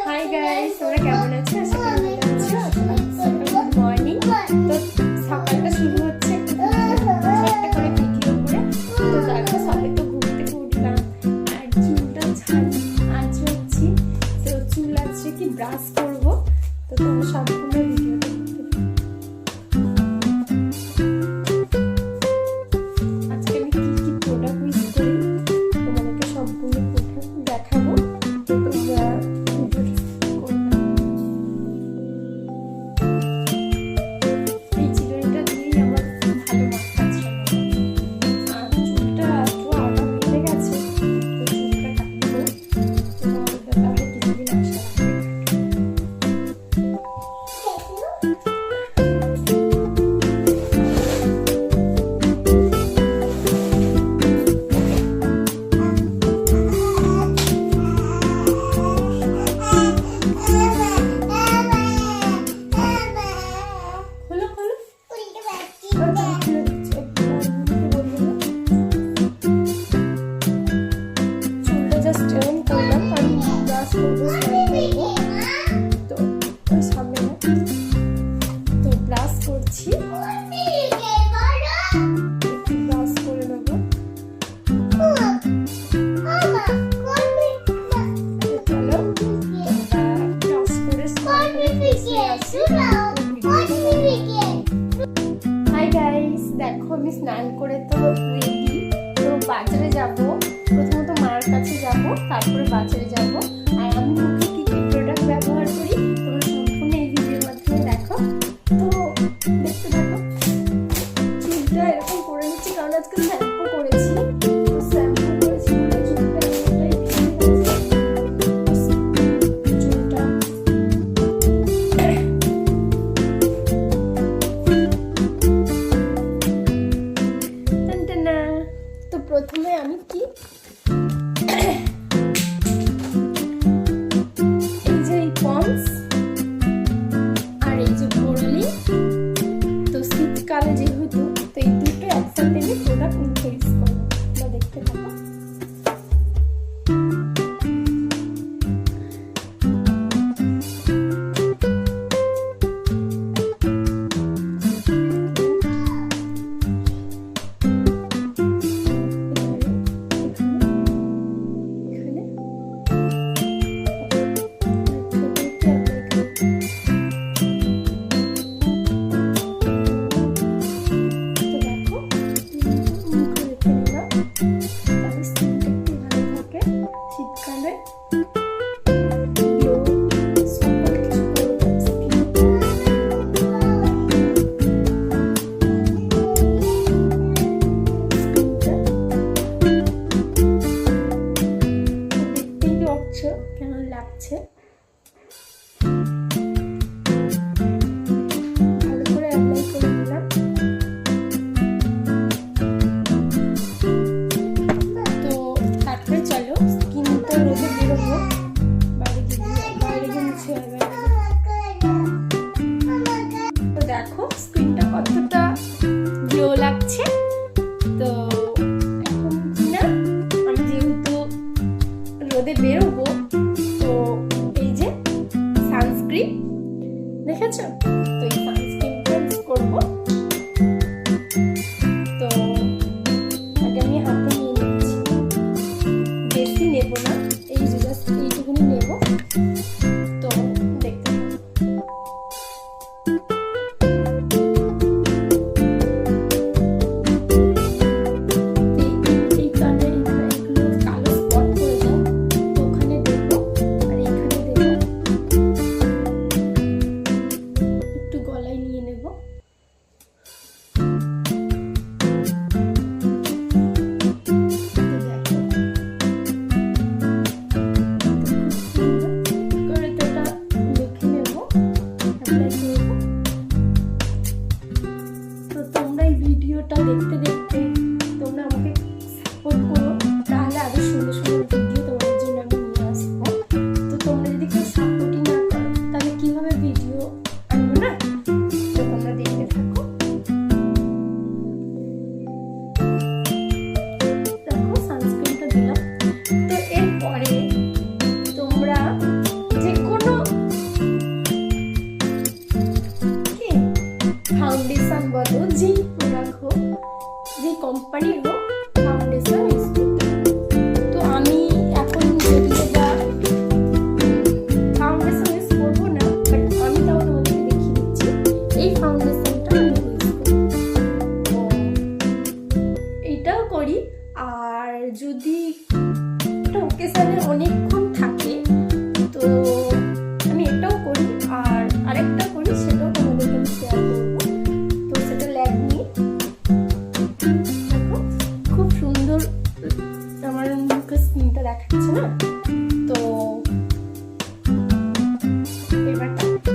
Hi guys, তোমরা কেমন আছো? আশা করি ভালো আছো। Good morning. তো সকালটা শুরু হচ্ছে একটা করে ভিডিও করে। তো দেখো সকালে তো ঘুম থেকে উঠলাম আর চুলটা আঁচড়াচ্ছি। তো চুল আছে কি ব্রাশ করবো, তো তোমরা সম্পূর্ণ ভিডিওটা দেখতে থাকো। আজকে আমি কি কি প্রোডাক্ট ইউজ করি তোমাদেরকে সম্পূর্ণ দেখাবো। তো তোমরা দেখো আমি স্নান করে তো রেডি। তো বাজারে যাব, প্রথমত মার কাছে যাব, তারপরে বাজারে যাব। আর আমি মুখে কি কি প্রোডাক্ট ব্যবহার করি তোমরা সম্পূর্ণ এই ভিডিওর মাধ্যমে দেখো। তো দেখতে থাকো। চুলটা এরকম করে নিচ্ছি কারণ আজকে শ্যাম্পু করেছি। প্রথমে আমি কি এই যে পন্স আর এই যে বর্লি, তো শীতকালে যেহেতু তো এই দুটো একসাথে আমি প্রোডাক্ট ইউজ করবো। তোমরা দেখতে থাকো। কেমন লাগছে ভালো করে অ্যাপ্লাই করে দিলাম। তো তারপরে চলো স্কিন তো রোদে বেরোবো, বাইরে গিয়ে মুছে। তো দেখো স্কিনটা কতটা গ্লো লাগছে। তো এখন না আমি যেহেতু রোদে বেরোবো, তো এই যে সানস্ক্রিন দেখেছো, তো এই সানস্ক্রিনটা ইউজ করবো। তো আগে আমি হাতে নিয়ে নিচ্ছি, বেশি নেবো না, এই যে জাস্ট এইটুকুনি নেবো। তো দেখতে ভিডিওটা দেখতে দেখতে তোমরা আমাকে সাপোর্ট করো, তাহলে আরো সুন্দর সুন্দর ভিডিও তোমাদের জন্য আমি নিয়ে আসবো। তো তোমরা যদি কেউ সাপোর্টই না করো তাহলে কিভাবে ভিডিও আনবো না? তো তোমরা দেখতে থাকো। দেখো সানস্ক্রিনটা দিলাম। তো এরপরে তোমরা যে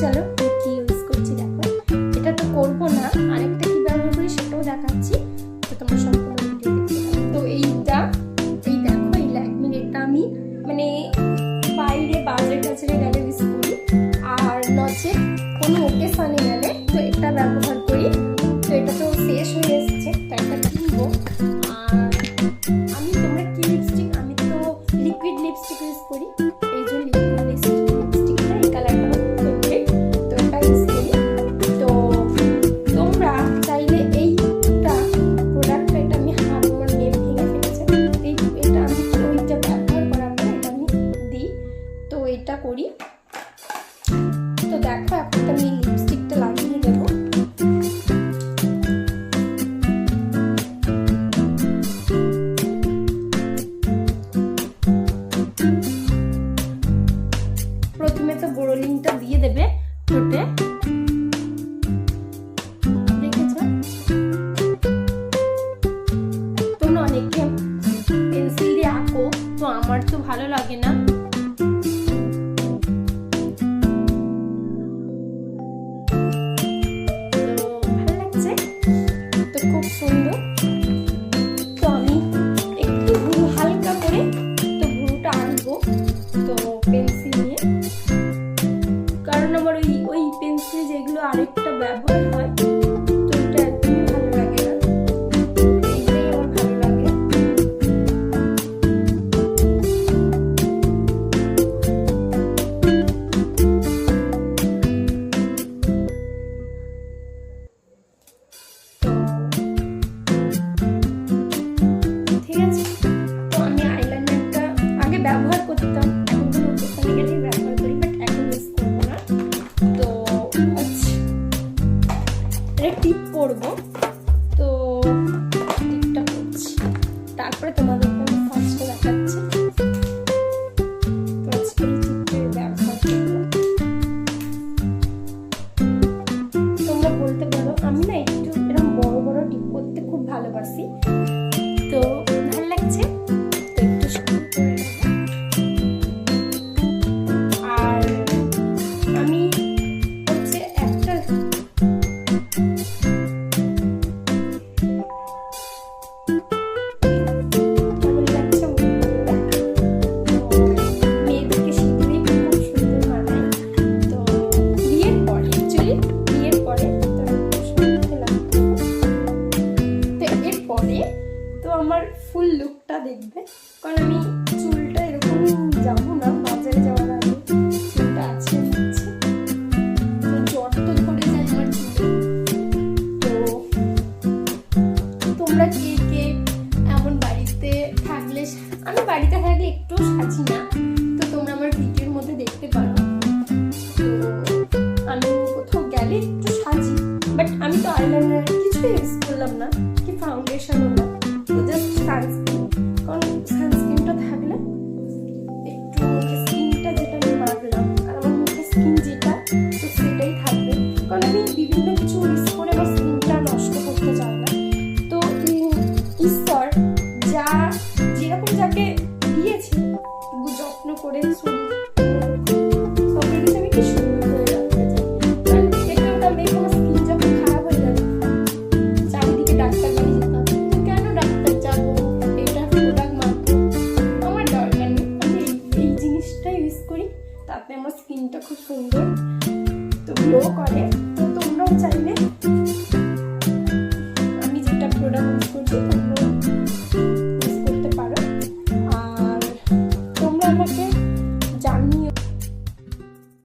চলো কি ইউজ করছি দেখো। এটা তো করবো না, আরেকটা কি ব্যবহার করি সেটাও দেখাচ্ছি, তো তোমরা সম্পূর্ণ ভিডিও দেখতে পারো। তো এইটা এই দেখো এই ল্যাকমির, এটা আমি মানে বাইরে বাজারে টাজারে গেলে ইউজ করি, আর নচে কোনো ওকেশনে গেলে তো এটা ব্যবহার করি। তো এটা তো শেষ হয়ে এসেছে, তো এটা কিনবো। আর আমি তোমরা কি লিপস্টিক, আমি তো লিকুইড লিপস্টিক ইউজ করি, এই যে লিকুইড লিপস্টিকটা এই কালারটা আমার ফেভারিট, তো এটা ইউজ করি। তো তোমরা চাইলে এইটা প্রোডাক্টটা, এটা আমি আমার নেম ভেঙে ফেলেছে, এটা আমি ওইটা ব্যবহার করার পরে এটা আমি দিই, তো এটা করি। তো দেখো এখন তো আমি লিপস্টিকটা লাগিয়ে দেবো। প্রথমে তো বোরোলিনটা দিয়ে দেবে ঠোঁটে, দেখেছো তোমরা অনেকে পেন্সিল দিয়ে আঁকো, তো আমার তো ভালো লাগে না। খুব সুন্দর। তো আমি একটু ভুরু হালকা করে তো ভুরুটা আনবো তো পেন্সিল নিয়ে, কারণ আমার ওই পেন্সিল যেগুলো আরেকটা ব্যবহার হয় তো এটা একদমই ভালো লাগে না, এইটাই আমার ভালো লাগে। ব্যবহার করতাম, এখন তো ওখানে গেলেই ব্যবহার করি, বাট এখন ইউজ করবো না। তো এটা টিপ করবো, তো টিপটা করছি, তারপরে তোমাদেরকে আমি ফার্স্টে দেখাচ্ছি। তো আজকে এই টিপটা ব্যবহার করবো। তোমরা বলতে পারো আমি না একটু এরকম বড় বড় টিপ করতে খুব ভালোবাসি, তো ভালো লাগছে তো একটু শুরু করে আমার ফুল লুকটা দেখবে, কারণ আমি চুলটা এরকম যাবো না, বাজারে যাওয়ার আগে চুলটা আছে নিচ্ছে, তো জ্বর তো ধরে যায় আমার চুলে। তো তোমরা কে কে এমন বাড়িতে থাকলে, আমি বাড়িতে থাকলে একটু সাজি না, তো তোমরা আমার ভিডিওর মধ্যে দেখতে পারো। তো আমি কোথাও গেলে একটু সাজি, বাট আমি তো আইলাইনার কিছু ইউজ করলাম না, কি ফাউন্ডেশনও না, তো জাস্ট সানস্ক্রিন, কারণ সানস্ক্রিনটা থাকলে একটু স্কিনটা যেটা আমি মাখলাম আর আমার মুখের স্কিন যেটা তো সেটাই থাকবে, কারণ আমি বিভিন্ন কিছু ইউজ করে আমার স্কিনটা নষ্ট করতে চাই না। তো ঈশ্বর যা যেরকম যাকে দিয়েছে যত্ন করে শরীর সব কিছু আমি কি সুন্দর করে রাখতে চাই, কারণ দেখে ওটা মেয়ে আমার স্কিন যখন খারাপ হয়ে যাবে চারিদিকে ডাক্তার বাড়ি যেতে হবে, তো কেন ডাক্তার যাবো, এটা প্রোডাক্ট মাখবো, আমার দরকার নেই। আমি এই জিনিসটা ইউজ করি, তাতে আমার স্কিনটা খুব সুন্দর তো গ্লো করে। তো তোমরাও চাইলে